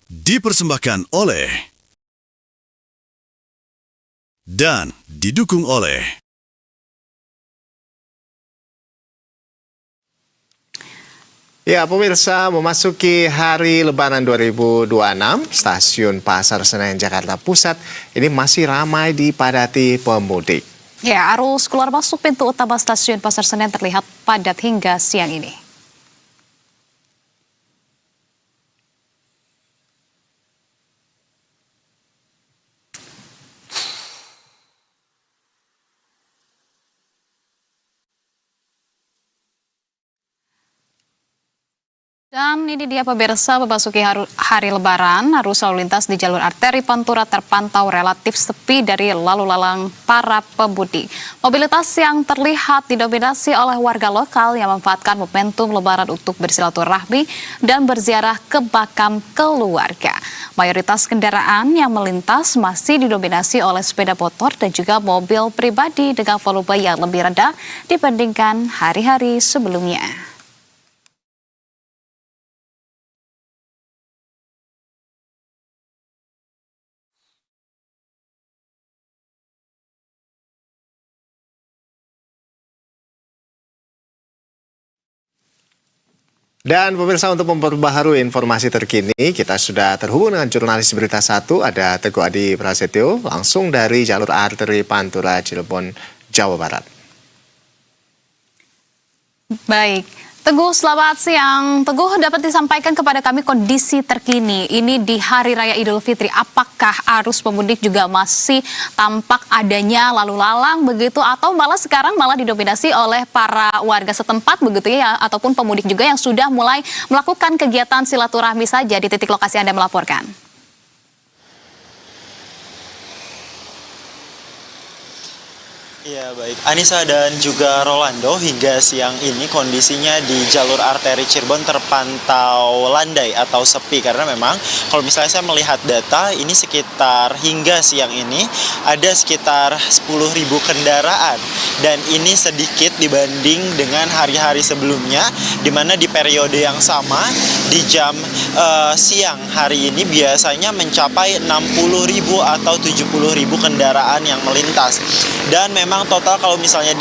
Dipersembahkan oleh dan didukung oleh Ya, pemirsa, memasuki hari Lebaran 2026, stasiun Pasar Senen Jakarta Pusat ini masih ramai dipadati pemudik. Ya, arus keluar masuk pintu utama stasiun Pasar Senen terlihat padat hingga siang ini. Dan ini dia pemirsa, memasuki hari Lebaran, arus lalu lintas di jalur arteri Pantura terpantau relatif sepi dari lalu lalang para pemudik. Mobilitas yang terlihat didominasi oleh warga lokal yang memanfaatkan momentum Lebaran untuk bersilaturahmi dan berziarah ke makam keluarga. Mayoritas kendaraan yang melintas masih didominasi oleh sepeda motor dan juga mobil pribadi dengan volume yang lebih rendah dibandingkan hari-hari sebelumnya. Dan pemirsa, untuk memperbaharui informasi terkini, kita sudah terhubung dengan jurnalis Berita 1, ada Teguh Adi Prasetyo, langsung dari jalur arteri Pantura Cirebon, Jawa Barat. Baik, Teguh, selamat siang. Teguh, dapat disampaikan kepada kami kondisi terkini ini di Hari Raya Idul Fitri. Apakah arus pemudik juga masih tampak adanya lalu lalang begitu, atau malah sekarang malah didominasi oleh para warga setempat begitu ya, ataupun pemudik juga yang sudah mulai melakukan kegiatan silaturahmi saja di titik lokasi Anda melaporkan? Iya, baik. Anissa dan juga Rolando, hingga siang ini kondisinya di jalur arteri Cirebon terpantau landai atau sepi, karena memang kalau misalnya saya melihat data ini sekitar hingga siang ini ada sekitar 10.000 kendaraan, dan ini sedikit dibanding dengan hari-hari sebelumnya, di mana di periode yang sama di jam siang hari ini biasanya mencapai 60.000 atau 70.000 kendaraan yang melintas. Dan memang total kalau misalnya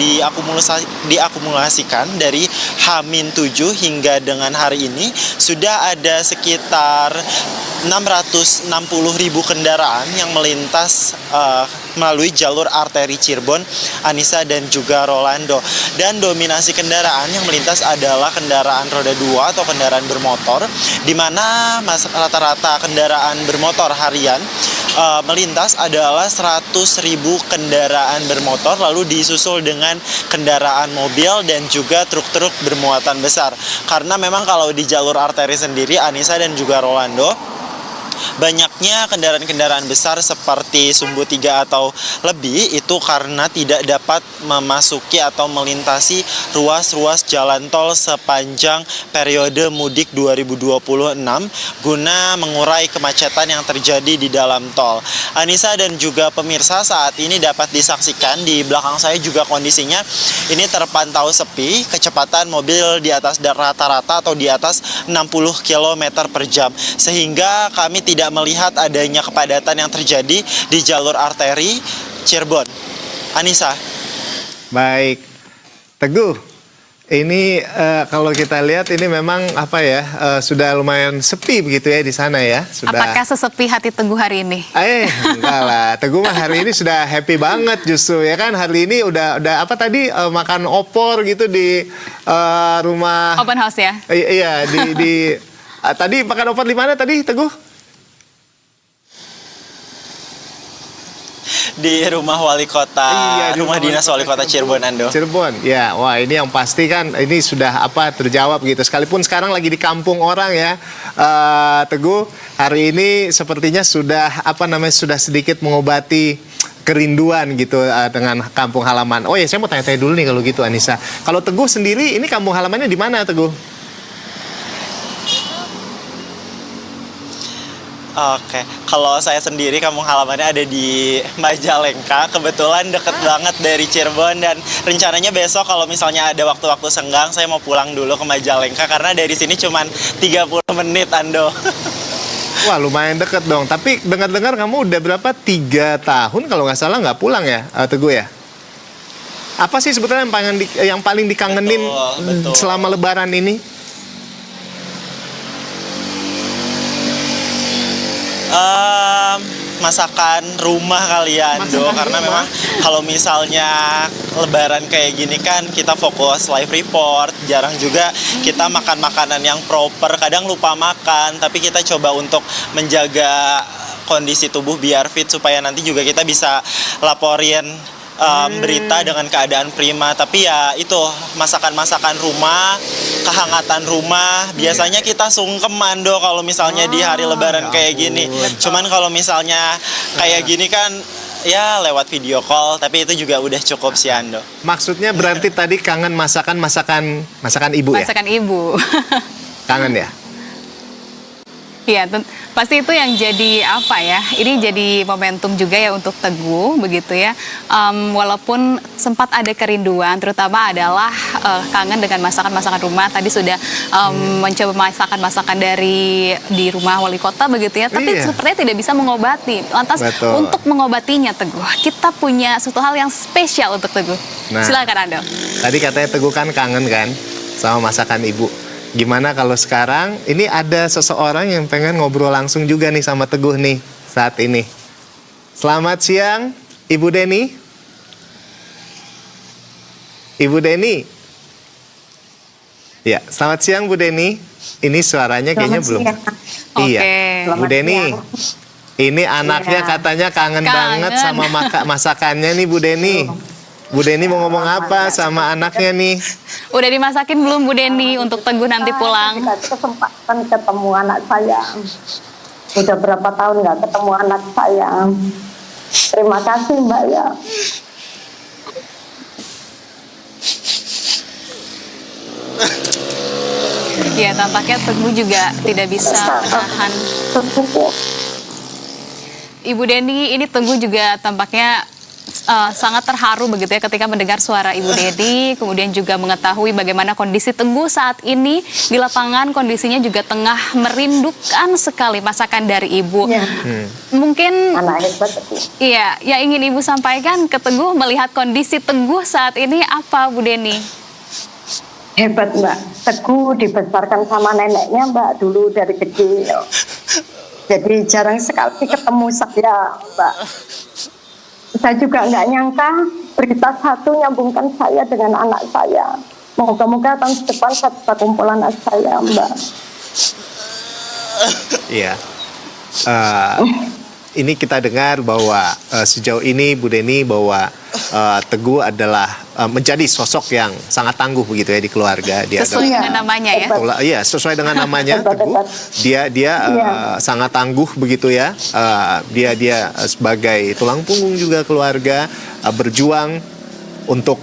diakumulasikan dari H-7 hingga dengan hari ini sudah ada sekitar 660.000 kendaraan yang melintas melalui jalur arteri Cirebon, Anissa dan juga Rolando. Dan dominasi kendaraan yang melintas adalah kendaraan roda 2 atau kendaraan bermotor, di mana rata-rata kendaraan bermotor harian melintas adalah 100.000 kendaraan bermotor, lalu disusul dengan kendaraan mobil dan juga truk-truk bermuatan besar. Karena memang kalau di jalur arteri sendiri, Anissa dan juga Rolando, banyaknya kendaraan-kendaraan besar seperti sumbu 3 atau lebih itu karena tidak dapat memasuki atau melintasi ruas-ruas jalan tol sepanjang periode mudik 2026 guna mengurai kemacetan yang terjadi di dalam tol. Anissa dan juga pemirsa, saat ini dapat disaksikan di belakang saya juga kondisinya ini terpantau sepi, kecepatan mobil di atas rata-rata atau di atas 60 km per jam, sehingga kami tidak melihat adanya kepadatan yang terjadi di jalur arteri Cirebon. Anissa. Baik, Teguh, ini kalau kita lihat ini memang sudah lumayan sepi begitu ya di sana ya. Apakah sesepi hati Teguh hari ini? Enggak lah, Teguh mah hari ini sudah happy banget justru ya kan. Hari ini udah makan opor gitu di rumah Open house ya? Iya, tadi makan opor di mana tadi, Teguh? Di rumah wali kota, rumah dinas wali kota Cirebon, Ando. Cirebon, ya. Wah, ini yang pasti kan ini sudah terjawab gitu. Sekalipun sekarang lagi di kampung orang ya, Teguh. Hari ini sepertinya sudah sudah sedikit mengobati kerinduan gitu dengan kampung halaman. Oh ya, saya mau tanya-tanya dulu nih kalau gitu, Anissa. Kalau Teguh sendiri, ini kampung halamannya di mana, Teguh? Oke, kalau saya sendiri kampung halamannya ada di Majalengka, kebetulan deket banget dari Cirebon, dan rencananya besok kalau misalnya ada waktu-waktu senggang saya mau pulang dulu ke Majalengka karena dari sini cuma 30 menit, Ando. Wah, lumayan deket dong. Tapi dengar-dengar kamu udah berapa? 3 tahun kalau nggak salah nggak pulang ya, Teguh ya? Apa sih sebetulnya yang paling dikangenin Betul. selama Lebaran ini? Masakan rumah kalian Do, karena memang kalau misalnya Lebaran kayak gini kan kita fokus live report, jarang juga kita makan makanan yang proper, kadang lupa makan, tapi kita coba untuk menjaga kondisi tubuh biar fit supaya nanti juga kita bisa laporin berita dengan keadaan prima. Tapi ya itu masakan-masakan rumah, kehangatan rumah. Biasanya kita sungkeman Do kalau misalnya di hari Lebaran kayak gini. Cuman kalau misalnya kayak gini kan ya lewat video call, tapi itu juga udah cukup sih Ando. Maksudnya berarti tadi kangen masakan ibu ya? Masakan ibu. Kangen ya? Iya, pasti itu yang jadi apa ya? Ini jadi momentum juga ya untuk Teguh, begitu ya. Walaupun sempat ada kerinduan, terutama adalah kangen dengan masakan-masakan rumah. Tadi sudah mencoba masakan-masakan di rumah wali kota, begitu ya. Tapi sepertinya tidak bisa mengobati. Lantas untuk mengobatinya Teguh, kita punya suatu hal yang spesial untuk Teguh. Nah, silakan Ando. Tadi katanya Teguh kan kangen kan sama masakan ibu. Gimana kalau sekarang ini ada seseorang yang pengen ngobrol langsung juga nih sama Teguh nih saat ini. Selamat siang, Ibu Deni. Ibu Deni. Ya, selamat siang Bu Deni. Ini suaranya kayaknya belum. Iya, Bu Deni. Ini anaknya katanya kangen banget sama masakannya nih Bu Deni. Bu Deni mau ngomong apa sama anaknya nih? Udah dimasakin belum Bu Deni untuk Teguh nanti pulang? Kesempatan ketemu anak saya. Udah berapa tahun nggak ketemu anak saya. Terima kasih Mbak ya. Ya, tampaknya Teguh juga tidak bisa menahan. Ibu Deni, ini Teguh juga tampaknya sangat terharu begitu ya ketika mendengar suara Ibu Deni, kemudian juga mengetahui bagaimana kondisi Teguh saat ini di lapangan, kondisinya juga tengah merindukan sekali masakan dari Ibu. Ya. Mungkin Anak hebat. iya, yang ingin Ibu sampaikan ke Teguh melihat kondisi Teguh saat ini apa Bu Deni? Hebat Mbak. Teguh dibesarkan sama neneknya Mbak dulu dari kecil. Jadi jarang sekali ketemu saya Mbak. Saya juga nggak nyangka berita satu nyambungkan saya dengan anak saya. Moga-moga tahun depan saya bisa kumpul anak saya, Mbak. Iya. Ini kita dengar bahwa sejauh ini Bu Deni bahwa Teguh adalah menjadi sosok yang sangat tangguh begitu ya di keluarga. Dia Sesuai dengan namanya ya. Iya, sesuai dengan namanya Teguh. Dia sangat tangguh begitu ya. Dia sebagai tulang punggung juga keluarga, berjuang untuk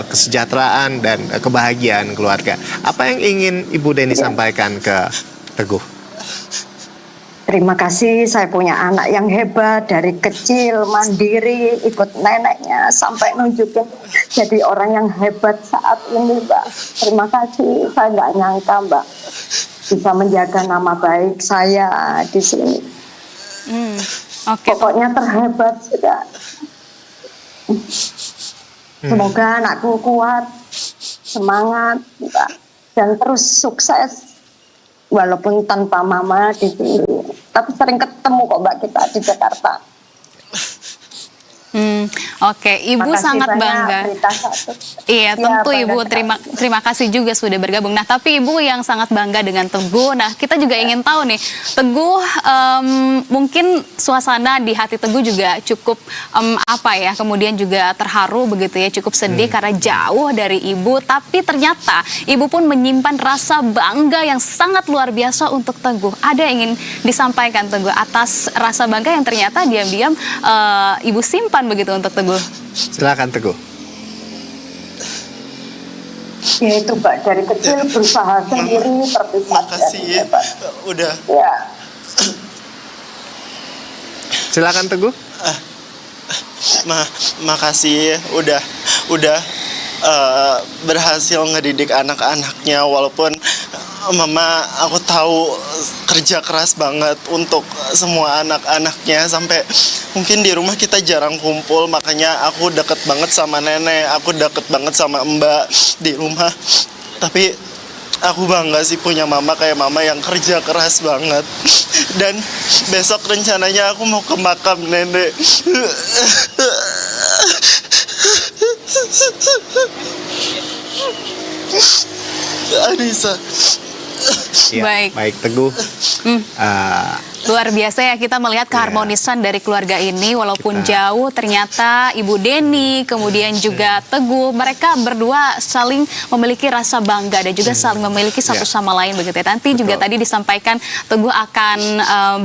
kesejahteraan dan kebahagiaan keluarga. Apa yang ingin Ibu Deni sampaikan ke Teguh? Terima kasih, saya punya anak yang hebat dari kecil, mandiri, ikut neneknya sampai nunjukin jadi orang yang hebat saat ini, Mbak. Terima kasih, saya nggak nyangka, Mbak, bisa menjaga nama baik saya di sini. Pokoknya terhebat sudah. Semoga anakku kuat, semangat, Mbak, dan terus sukses. Walaupun tanpa mama di sini, tapi sering ketemu kok Mbak kita di Jakarta. Oke, Ibu sangat bangga. Iya, tentu Ibu terima kasih juga sudah bergabung. Nah, tapi Ibu yang sangat bangga dengan Teguh. Nah, kita juga ingin tahu nih, Teguh mungkin suasana di hati Teguh juga cukup apa ya? Kemudian juga terharu begitu ya, cukup sedih karena jauh dari Ibu. Tapi ternyata Ibu pun menyimpan rasa bangga yang sangat luar biasa untuk Teguh. Ada yang ingin disampaikan Teguh atas rasa bangga yang ternyata diam-diam Ibu simpan begitu untuk Teguh. Silakan Teguh. Ya itu Mbak, dari kecil berusaha sendiri terpisah. Makasih ya, udah. Ya. Silakan Teguh. Makasih ya, udah berhasil ngedidik anak-anaknya walaupun Mama, aku tahu kerja keras banget untuk semua anak-anaknya, sampai mungkin di rumah kita jarang kumpul, makanya aku deket banget sama nenek, aku deket banget sama mbak di rumah. Tapi aku bangga sih punya mama kayak mama yang kerja keras banget. Dan besok rencananya aku mau ke makam nenek. Anissa. Ya, Baik. baik Teguh. Luar biasa ya kita melihat keharmonisan dari keluarga ini walaupun jauh, ternyata Ibu Deni kemudian juga Teguh, mereka berdua saling memiliki rasa bangga dan juga saling memiliki satu sama lain begitu ya. Nanti juga tadi disampaikan Teguh akan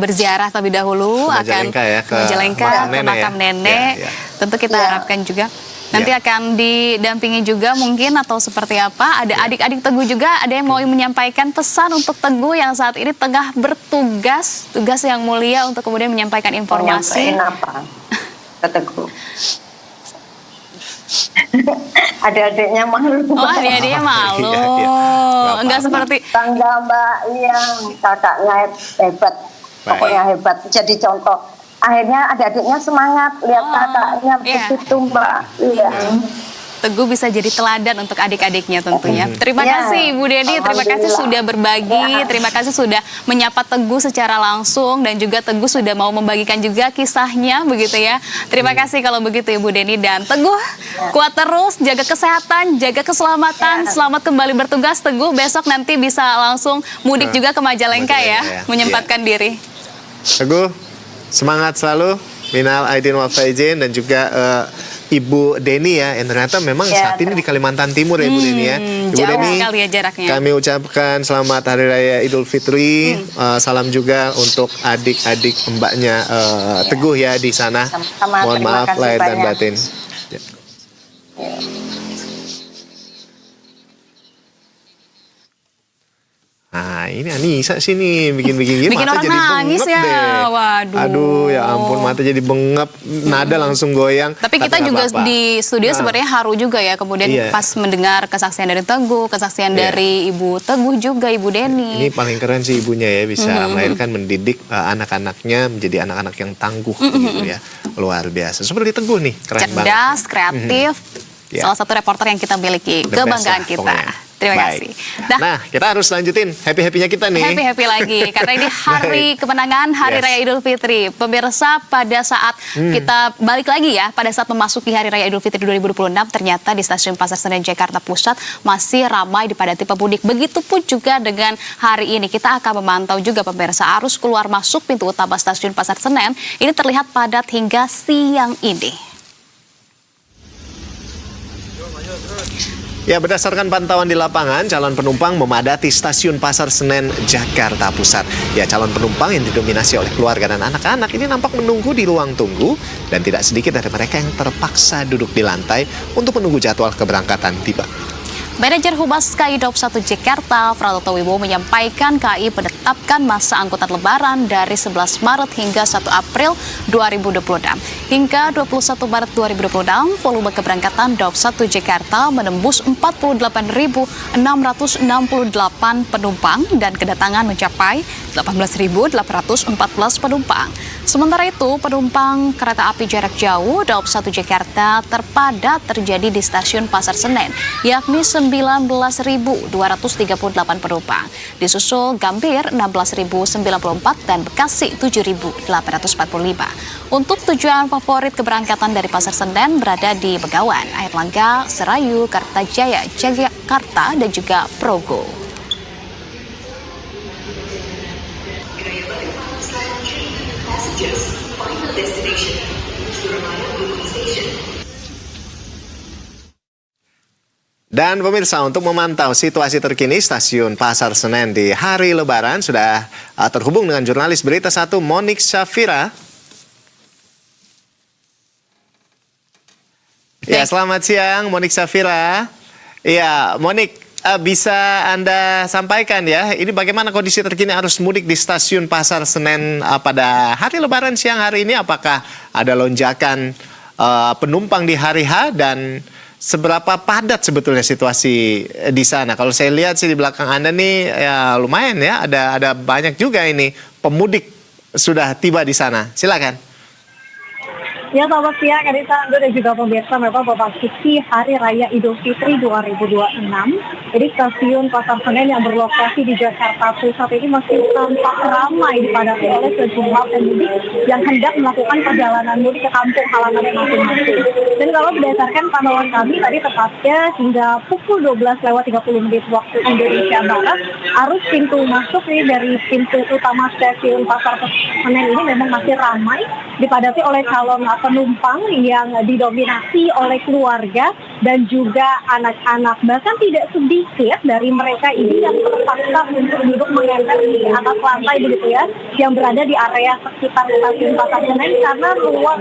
berziarah terlebih dahulu, akan ke Majalengka, ke makam nenek. Tentu kita harapkan juga nanti akan didampingi juga mungkin atau seperti apa. Ada adik-adik Teguh juga, ada yang mau menyampaikan pesan untuk Teguh yang saat ini tengah bertugas, tugas yang mulia untuk kemudian menyampaikan informasi. Nyampein apa ke Teguh? Adik-adiknya malu. Oh, adik-adiknya malu. Enggak seperti Bangga Mbak, iya, kakaknya hebat, pokoknya hebat, jadi contoh. Akhirnya adik-adiknya semangat lihat kakaknya begitu Mbak. Iya. Teguh bisa jadi teladan untuk adik-adiknya tentunya. Terima kasih Ibu Deni, terima kasih sudah berbagi, terima kasih sudah menyapa Teguh secara langsung dan juga Teguh sudah mau membagikan juga kisahnya begitu ya. Terima kasih kalau begitu Ibu Deni dan Teguh. Kuat terus, jaga kesehatan, jaga keselamatan, selamat kembali bertugas Teguh. Besok nanti bisa langsung mudik juga ke Majalengka ya, menyempatkan diri. Teguh, semangat selalu, minal aidin wal faizin, dan juga Ibu Deni ya, yang ternyata memang saat ini di Kalimantan Timur ya Ibu Deni ya. Ibu Jauh Deni, sekali ya jaraknya. kami ucapkan selamat Hari Raya Idul Fitri. Salam juga untuk adik-adik mbaknya Teguh ya di sana. Sama-sama, Mohon terima maaf kasih lahir dan banyak. batin. Nah, ini Anissa sih nih bikin-bikin gini, Bikin mata orang jadi nangis bengep ya. deh. Waduh. Aduh, ya ampun, mata jadi bengep, nada langsung goyang. Tapi kita nggak juga apa-apa. di studio sebenarnya haru juga ya. Kemudian pas mendengar kesaksian dari Teguh, kesaksian dari Ibu Teguh juga, Ibu Deni. Ini paling keren sih ibunya ya, bisa melahirkan, mendidik anak-anaknya menjadi anak-anak yang tangguh begitu ya. Luar biasa. Seperti Teguh nih, keren banget. Cerdas, kreatif. Salah satu reporter yang kita miliki. The best Kebanggaan lah, kita. pokoknya. Terima Baik. kasih. Nah, Nah, kita harus lanjutin happy-happynya kita nih. happy lagi karena ini hari kemenangan, hari raya Idul Fitri. Pemirsa, pada saat kita balik lagi ya, pada saat memasuki hari raya Idul Fitri 2026, ternyata di stasiun Pasar Senen Jakarta Pusat masih ramai dipadati pemudik. Begitupun juga dengan hari ini, kita akan memantau juga pemirsa arus keluar masuk pintu utama stasiun Pasar Senen ini terlihat padat hingga siang ini. Ya, berdasarkan pantauan di lapangan, calon penumpang memadati stasiun Pasar Senen, Jakarta Pusat. Ya, calon penumpang yang didominasi oleh keluarga dan anak-anak ini nampak menunggu di ruang tunggu, dan tidak sedikit dari mereka yang terpaksa duduk di lantai untuk menunggu jadwal keberangkatan tiba. Manajer Humas KAI Daup 1 Jakarta, Pratoto Wibowo menyampaikan KAI menetapkan masa angkutan lebaran dari 11 Maret hingga 1 April 2026. Hingga 21 Maret 2026, volume keberangkatan Daup 1 Jakarta menembus 48.668 penumpang dan kedatangan mencapai 18.814 penumpang. Sementara itu, penumpang kereta api jarak jauh Daup 1 Jakarta terpadat terjadi di stasiun Pasar Senen, yakni 19.238 penumpang. Disusul Gambir 16.094 dan Bekasi 7.845. Untuk tujuan favorit keberangkatan dari Pasar Senen berada di Begawan, Airlangga, Serayu, Kartajaya, Jakarta, dan juga Progo. Dan pemirsa, untuk memantau situasi terkini stasiun Pasar Senen di hari Lebaran sudah terhubung dengan jurnalis Berita 1 Monik Syafira. Ya, selamat siang Monik Syafira. Ya, Monik, bisa Anda sampaikan ya, ini bagaimana kondisi terkini arus mudik di stasiun Pasar Senen pada hari Lebaran siang hari ini? Apakah ada lonjakan penumpang di hari H, dan seberapa padat sebetulnya situasi di sana? Kalau saya lihat sih di belakang Anda nih ya lumayan ya, ada banyak juga ini pemudik sudah tiba di sana. Silakan. Ya, selamat siang, Anissa, Ando, dan juga pemirsa. Memang memasuki Hari Raya Idul Fitri 2026. Jadi stasiun Pasar Senen yang berlokasi di Jakarta Pusat ini masih tampak ramai dipadati oleh sejumlah pemudik yang hendak melakukan perjalanan mudik ke kampung halaman masing-masing. Dan kalau berdasarkan pantauan kami tadi tepatnya hingga pukul 12:30 waktu Indonesia Barat, arus pintu masuk nih dari pintu utama stasiun Pasar Senen ini memang masih ramai dipadati oleh calon penumpang yang didominasi oleh keluarga dan juga anak-anak. Bahkan tidak sedikit dari mereka ini yang terpaksa untuk duduk mengantar di atas lantai begitu ya, yang berada di area sekitar stasiun Pasar Senen karena ruang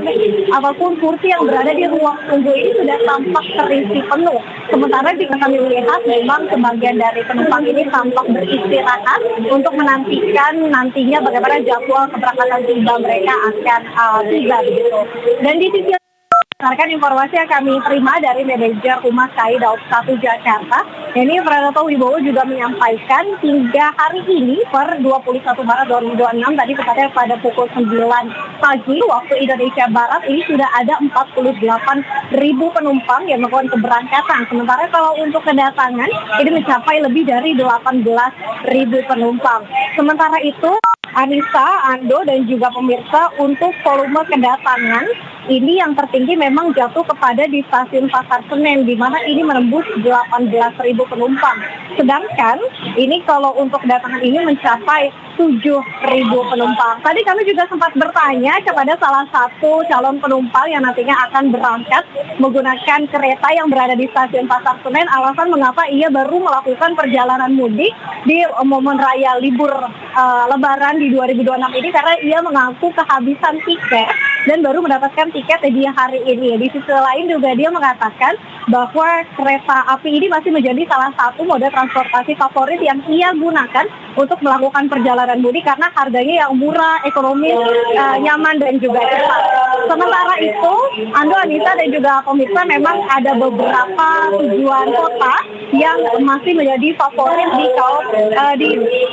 ataupun kursi yang berada di ruang tunggu ini sudah tampak terisi penuh. Sementara jika kami melihat memang sebagian dari penumpang ini tampak beristirahat untuk menantikan nantinya bagaimana jadwal keberangkatan tiba mereka akan tiba begitu. Dan di sisi berdasarkan informasi yang kami terima dari manajer Humas KAI Daob 1 Jakarta, ini Pranoto Wibowo juga menyampaikan hingga hari ini per 21 Maret 2026 tadi tepatnya pada pukul 9 pagi waktu Indonesia Barat ini sudah ada 48.000 penumpang yang melakukan keberangkatan. Sementara kalau untuk kedatangan ini mencapai lebih dari 18.000 penumpang. Sementara itu Anissa, Ando, dan juga pemirsa, untuk volume kedatangan ini yang tertinggi memang jatuh kepada di stasiun Pasar Senen, di mana ini menembus 18.000 penumpang. Sedangkan ini kalau untuk kedatangan ini mencapai 7.000 penumpang. Tadi kami juga sempat bertanya kepada salah satu calon penumpang yang nantinya akan berangkat menggunakan kereta yang berada di stasiun Pasar Senen, alasan mengapa ia baru melakukan perjalanan mudik di momen raya libur Lebaran di 2026 ini karena ia mengaku kehabisan tiket dan baru mendapatkan tiket di hari ini. Di sisi lain juga dia mengatakan bahwa kereta api ini masih menjadi salah satu moda transportasi favorit yang ia gunakan untuk melakukan perjalanan mudik karena harganya yang murah, ekonomi, nyaman dan juga cepat. Sementara itu, Ando, Anissa, dan juga pemirsa, memang ada beberapa tujuan kota yang masih menjadi favorit di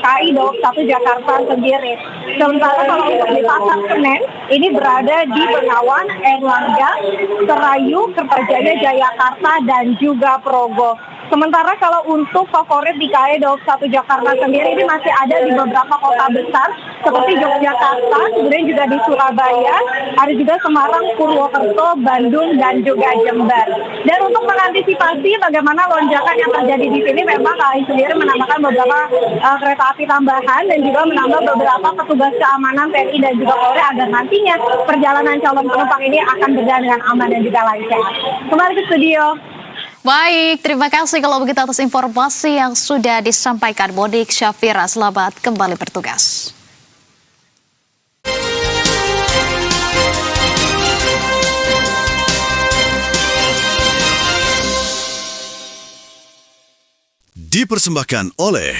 KAI Daob 1 Jakarta sendiri. Sementara kalau untuk di Pasar Senen, ini berada di Bengawan, Erlangga, Serayu, Kertajaya, Jayakarta, dan juga Progo. Sementara kalau untuk favorit di KAI Daob 1 Jakarta sendiri ini masih ada di beberapa kota besar seperti Yogyakarta, kemudian juga di Surabaya, ada juga Semarang, Purwokerto, Bandung, dan juga Jember. Dan untuk mengantisipasi bagaimana lonjakan yang terjadi di sini, memang KAI sendiri menambahkan beberapa kereta api tambahan dan juga menambah beberapa petugas keamanan TNI dan juga Polri agar nantinya perjalanan calon penumpang ini akan berjalan dengan aman dan juga lancar. Kembali ke studio. Baik, terima kasih kalau begitu atas informasi yang sudah disampaikan Monik Syafira. Selamat kembali bertugas. Dipersembahkan oleh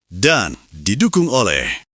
dan didukung oleh